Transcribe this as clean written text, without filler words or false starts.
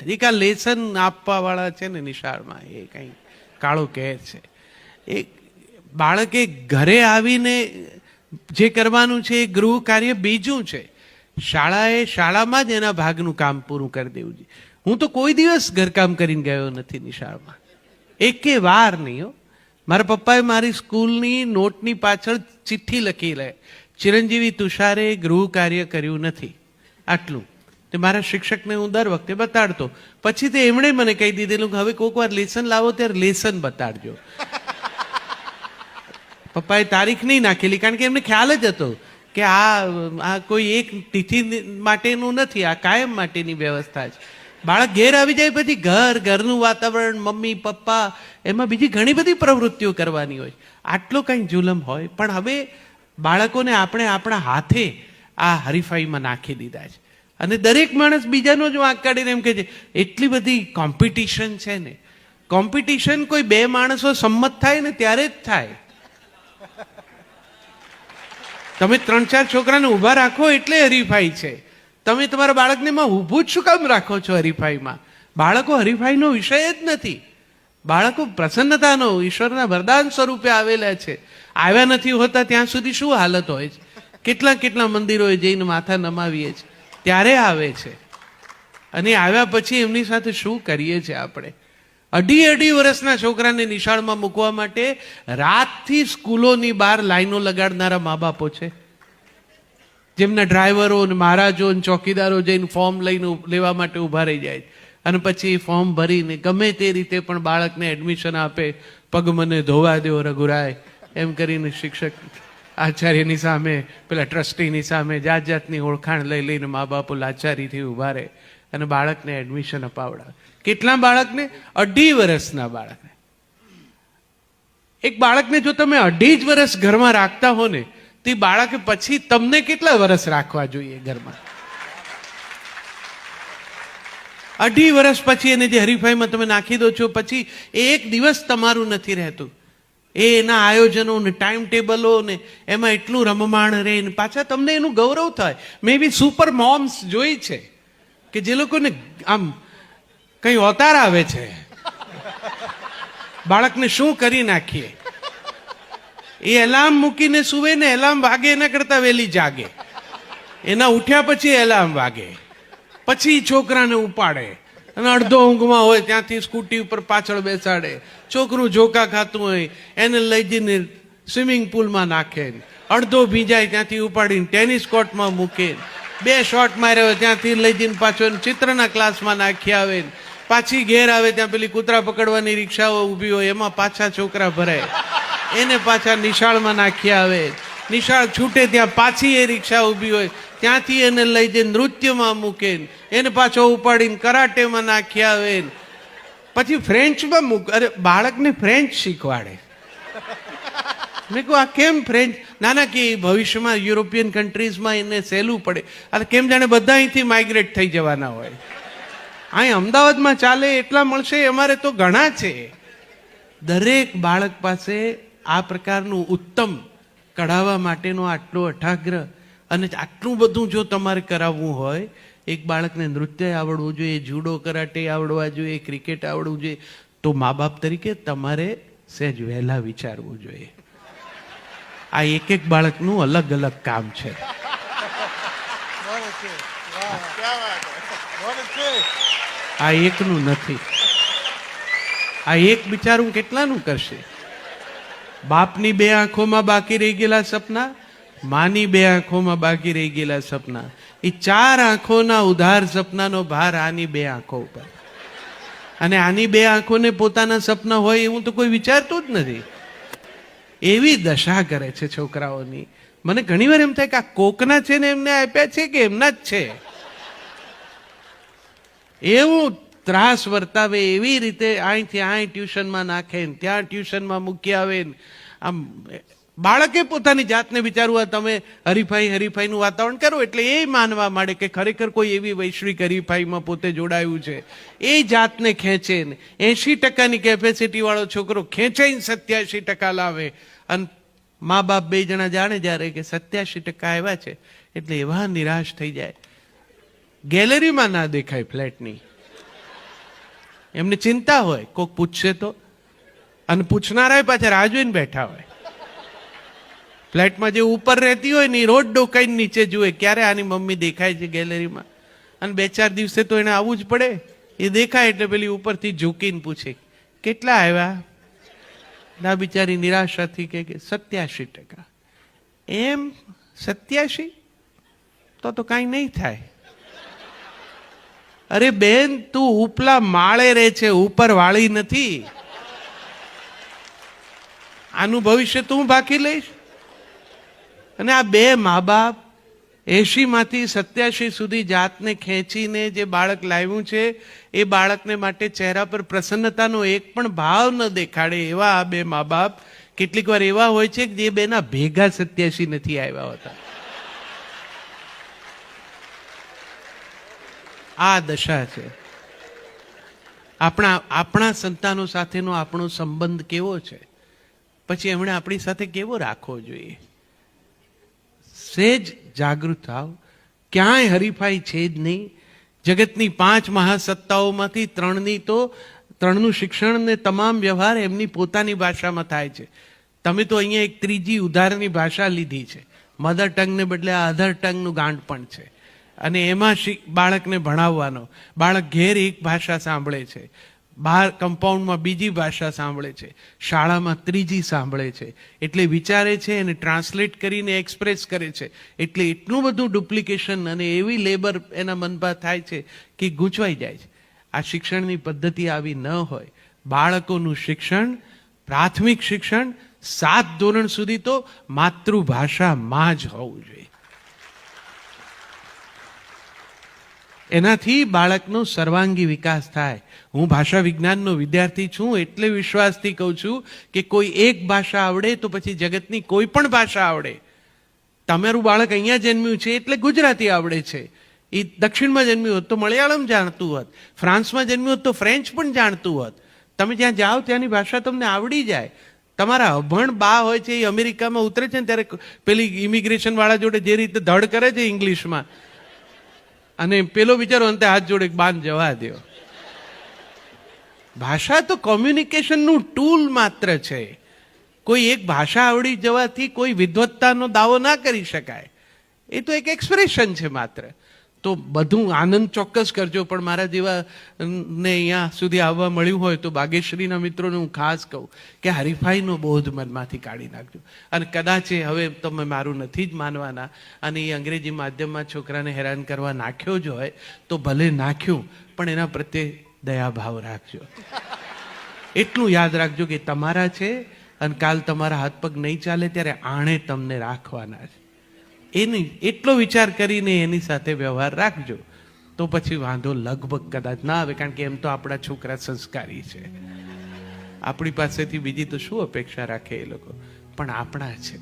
જાય. એક આ લેસન આપવા વાળા છે ને નિશાળમાં, એ કંઈ કાળો કેર છે. એ બાળકે ઘરે આવીને જે કરવાનું છે એ ગૃહ કાર્ય બીજું છે. શાળામાં જ એના ભાગનું કામ પૂરું કરી દેવું જોઈએ. હું તો કોઈ દિવસ ઘરકામ કરીને ગયો નથી નિશાળમાં, એકે વાર નહીં હો. મારા પપ્પાએ મારી સ્કૂલની નોટની પાછળ ચિઠ્ઠી લખી લે, ચિરંજીવી તુષારે ગૃહ કાર્ય કર્યું નથી, આટલું. તે મારા શિક્ષકને હું દર વખતે બતાડતો. પછી તે એમણે મને કહી દીધેલું કે હવે કોઈક વાર લેસન લાવો ત્યારે લેસન બતાડજો. પપ્પાએ તારીખ નહીં નાખેલી, કારણ કે એમને ખ્યાલ જ હતો કે આ કોઈ એક તિથિ માટેનું નથી, આ કાયમ માટેની વ્યવસ્થા છે. બાળક ઘેર આવી જાય પછી ઘરનું વાતાવરણ, મમ્મી પપ્પા, એમાં બીજી ઘણી બધી પ્રવૃત્તિઓ કરવાની હોય. આટલો કંઈ જુલમ હોય. પણ હવે બાળકોને આપણે આપણા હાથે આ હરીફાઈમાં નાખી દીધા છે. અને દરેક માણસ બીજાનો જ વાંક કાઢીને એમ કહે છે એટલી બધી કોમ્પિટિશન છે ને. કોમ્પિટિશન કોઈ બે માણસો સંમત થાય ને ત્યારે જ થાય. તમે 3-4 છોકરાને ઊભા રાખો એટલે હરીફાઈ છે. તમે તમારા બાળકને એમાં ઊભું જ શું કામ રાખો છો હરીફાઈમાં? બાળકો હરીફાઈનો વિષય જ નથી. બાળકો પ્રસન્નતાનો, ઈશ્વરના વરદાન સ્વરૂપે આવેલા છે. આવ્યા નથી હોતા ત્યાં સુધી શું હાલત હોય છે? કેટલા મંદિરોએ જઈને માથા નમાવીએ છીએ, ત્યારે આવે છે. અને આવ્યા પછી એમની સાથે શું કરીએ છીએ આપણે? 2.5 વર્ષના છોકરાને નિશાળમાં મૂકવા માટે રાતથી સ્કૂલોની બહાર લાઈનો લગાડનારા મા બાપો છે, જેમના ડ્રાઈવરો ને મહારાજો ને ચોકીદારો જઈને ફોર્મ લઈને લેવા માટે ઊભા રહી જાય. અને પછી ફોર્મ ભરીને ગમે તે રીતે પણ બાળકને એડમિશન આપે. પગ મને ધોવા દો રઘુરાય એમ કરીને શિક્ષક આચાર્યની સામે, પેલા ટ્રસ્ટીની સામે જાતની ઓળખાણ લઈને મા બાપો લાચારીથી ઊભા રહે અને બાળકને એડમિશન અપાવડાવે. કેટલા બાળકને? 2.5 વર્ષના બાળકને. એક બાળકને જો તમે 2.5 વર્ષ ઘરમાં રાખતા હો ને, તે બાળકે પછી તમને કેટલા વર્ષ રાખવા જોઈએ ઘરમાં? 2.5 વર્ષ પછી એને જે હરીફાઈમાં તમે નાખી દો છો, પછી એક દિવસ તમારું નથી રહેતું. એના આયોજનો ને ટાઈમ ટેબલો ને એમાં એટલું રમમાણ રહે ને પાછા તમને એનું ગૌરવ થાય. મેં બી સુપર મોમ્સ જોઈ છે કે જે લોકોને આમ કઈ અવતાર આવે છે. બાળકને શું કરી નાખીએ, એ એલાર્મ મૂકીને સુવે ને એલાર્મ વાગે એના કરતા વહેલી જાગે, એના ઉઠ્યા પછી એલાર્મ વાગે, પછી છોકરાને ઉપાડે અને અડધો ઊંઘમાં હોય ત્યાંથી સ્કૂટી ઉપર પાછળ બેસાડે. છોકરું ઝોકા ખાતું હોય એને લઈ જઈને સ્વિમિંગ પુલમાં નાખે, અડધો ભીંજાય ત્યાંથી ઉપાડીને ટેનિસ કોર્ટમાં મૂકે, 2 શોટ માર્યા હોય ત્યાંથી લઈ જઈને પાછો ચિત્રના ક્લાસમાં નાખી આવે. પાછી ઘેર આવે ત્યાં પેલી કૂતરા પકડવાની રિક્ષાઓ ઊભી હોય એમાં પાછા છોકરા ભરાય, એને પાછા નિશાળમાં નાખી આવે. નિશાળ છૂટે ત્યાં પાછી એ રિક્ષા ઊભી હોય ત્યાંથી એને લઈ જઈને નૃત્યમાં મૂકે, એને પાછો ઉપાડીને કરાટેમાં નાખી આવે, પછી ફ્રેન્ચમાં મૂકે. અરે બાળકને ફ્રેન્ચ શીખવાડે. મેં કહું આ કેમ ફ્રેન્ચ? ના કે ભવિષ્યમાં યુરોપિયન કન્ટ્રીઝમાં એને સહેલું પડે. અને કેમ જાણે બધા અહીંથી માઇગ્રેટ થઈ જવાના હોય. અહીં અમદાવાદમાં ચાલે એટલા મળશે, અમારે તો ઘણા છે. દરેક બાળક પાસે આ પ્રકારનું ઉત્તમ કઢાવવા માટેનો આટલો અઠાગ્રહ અને આટલું બધું જો તમારે કરાવવું હોય, એક બાળકને નૃત્ય આવડવું જોઈએ, જુડો કરાટે આવડવા જોઈએ, ક્રિકેટ આવડવું જોઈએ, તો મા બાપ તરીકે તમારે સહેજ વહેલા વિચારવું જોઈએ. આ એક બાળકનું અલગ અલગ કામ છે. આ એકનું નથી. આ એક બિચારું કેટલાનું કરશે? બાપની 2 આંખોમાં બાકી રહી ગયેલા સપના, માની 2 આંખોમાં બાકી રહી ગયેલા સપના, એ 4 આંખોના ઉધાર સપનાનો ભાર આની 2 આંખો ઉપર. અને આની 2 આંખોને પોતાના સપના હોય એવું તો કોઈ વિચારતું જ નથી. એવી દશા કરે છે છોકરાઓની. મને ઘણી વાર એમ થાય કે આ કોકના છે ને એમને આપ્યા છે કે એમના જ છે. એવું ત્રાસ વર્તાવે, એવી રીતે અહીંથી અહીં ટ્યુશનમાં નાખે, ત્યાં ટ્યુશનમાં મૂકી આવે. આમ બાળકે પોતાની જાતને વિચારવું, તમે હરીફાઈનું વાતાવરણ કરો એટલે એ માનવા માંડે કે ખરેખર કોઈ એવી વૈશ્વિક હરીફાઈમાં પોતે જોડાયું છે. એ જાતને ખેંચે ને 80% કેપેસિટી વાળો છોકરો ખેંચાઈને 87% લાવે. અને મા બાપ 2 જણા જાણે જ્યારે કે 87% આવ્યા છે એટલે એવા નિરાશ થઈ જાય. ગેલેરીમાં ના દેખાય ફ્લેટની, એમને ચિંતા હોય કોક પૂછશે તો, અને પૂછનારા પાછા રાહ જોઈને બેઠા હોય. ફ્લેટમાં જે ઉપર રહેતી હોય ને એ રોજ ડોકાઈને નીચે જુએ ક્યારે આની મમ્મી દેખાય છે ગેલેરીમાં, અને 2-4 દિવસે તો એને આવવું જ પડે. એ દેખાય એટલે પેલી ઉપરથી ઝૂકીને પૂછે કેટલા આવ્યા. ના બિચારી નિરાશાથી કે 87%. એમ 87? તો કાંઈ નહીં થાય. અરે બેન, તું ઉપલા માળે રહે છે, ઉપર વાળી નથી. આનું ભવિષ્ય તું બાકી લઈશ. અને આ બે મા બાપ 80માંથી 87 સુધી જાતને ખેંચીને જે બાળક લાવ્યું છે એ બાળકને માટે ચહેરા પર પ્રસન્નતાનો એક પણ ભાવ ન દેખાડે એવા આ બે મા બાપ કેટલીક વાર એવા હોય છે કે જે બેના ભેગા 87 નથી આવ્યા હોતા. આ દશા છે. આપણા સંતાનો સાથેનો આપણો સંબંધ કેવો છે, પછી એમણે આપણી સાથે કેવો રાખવો જોઈએ. સેજ જાગૃત થાવ. ક્યાંય હરીફાઈ છે જ નહીં. જગતની 5 મહાસત્તાઓમાંથી 3નું શિક્ષણ ને તમામ વ્યવહાર એમની પોતાની ભાષામાં થાય છે. તમે તો અહીંયા એક ત્રીજી ઉધારની ભાષા લીધી છે. મધર ટંગને બદલે આ અધર ટંગનું ગાંઠ પણ છે, અને એમાં બાળકને ભણાવવાનો. બાળક ઘેર એક ભાષા સાંભળે છે, બહાર કમ્પાઉન્ડમાં બીજી ભાષા સાંભળે છે, શાળામાં ત્રીજી સાંભળે છે. એટલે વિચારે છે અને ટ્રાન્સલેટ કરીને એક્સપ્રેસ કરે છે. એટલે એટલું બધું ડુપ્લિકેશન અને એવી લેબર એના મનમાં થાય છે કે ગૂંચવાઈ જાય છે. આ શિક્ષણની પદ્ધતિ આવી ન હોય. બાળકોનું શિક્ષણ, પ્રાથમિક શિક્ષણ 7 ધોરણ સુધી તો માતૃભાષામાં જ હોવું જોઈએ. એનાથી બાળકનો સર્વાંગી વિકાસ થાય. હું ભાષા વિજ્ઞાનનો વિદ્યાર્થી છું એટલે વિશ્વાસથી કહું છું કે કોઈ એક ભાષા આવડે તો પછી જગતની કોઈ પણ ભાષા આવડે. તમારું બાળક અહીંયા જન્મ્યું છે એટલે ગુજરાતી આવડે છે. એ દક્ષિણમાં જન્મ્યું હોત તો મલયાલમ જાણતું હોત, ફ્રાન્સમાં જન્મ્યું હોત તો ફ્રેન્ચ પણ જાણતું હોત. તમે જ્યાં જાઓ ત્યાંની ભાષા તમને આવડી જાય. તમારા અભણ બા હોય છે એ અમેરિકામાં ઉતરે છે ને ત્યારે પેલી ઇમિગ્રેશન વાળા જોડે જે રીતે ધડ કરે છે ઇંગ્લિશમાં, અને પેલો બિચારો અંતે હાથ જોડે બાન જવા દો. ભાષા તો કોમ્યુનિકેશનનું ટૂલ માત્ર છે. કોઈ એક ભાષા આવડી જવાથી કોઈ વિદ્વત્તાનો દાવો ના કરી શકાય. એ તો એક એક્સપ્રેશન છે માત્ર. તો બધું આનંદ ચોક્કસ કરજો, પણ મારા જેવા ને અહીંયા સુધી આવવા મળ્યું હોય તો બાગેશ્રીના મિત્રોને હું ખાસ કહું કે હરીફાઈનો બોધ મનમાંથી કાઢી નાખજો. અને કદાચ હવે તમે મારું નથી જ માનવાના અને એ અંગ્રેજી માધ્યમમાં છોકરાને હેરાન કરવા નાખ્યો જ હોય તો ભલે નાખ્યું, પણ એના પ્રત્યે દયાભાવ રાખજો. એટલું યાદ રાખજો કે તમારા છે અને કાલ તમારા હાથ પગ નહીં ચાલે ત્યારે આણે તમને રાખવાના છે. એની એટલો વિચાર કરીને એની સાથે વ્યવહાર રાખજો, તો પછી વાંધો લગભગ કદાચ ના આવે. કારણ કે એમ તો આપણા છોકરા સંસ્કારી છે. આપણી પાસેથી બીજી તો શું અપેક્ષા રાખે એ લોકો, પણ આપણા છે.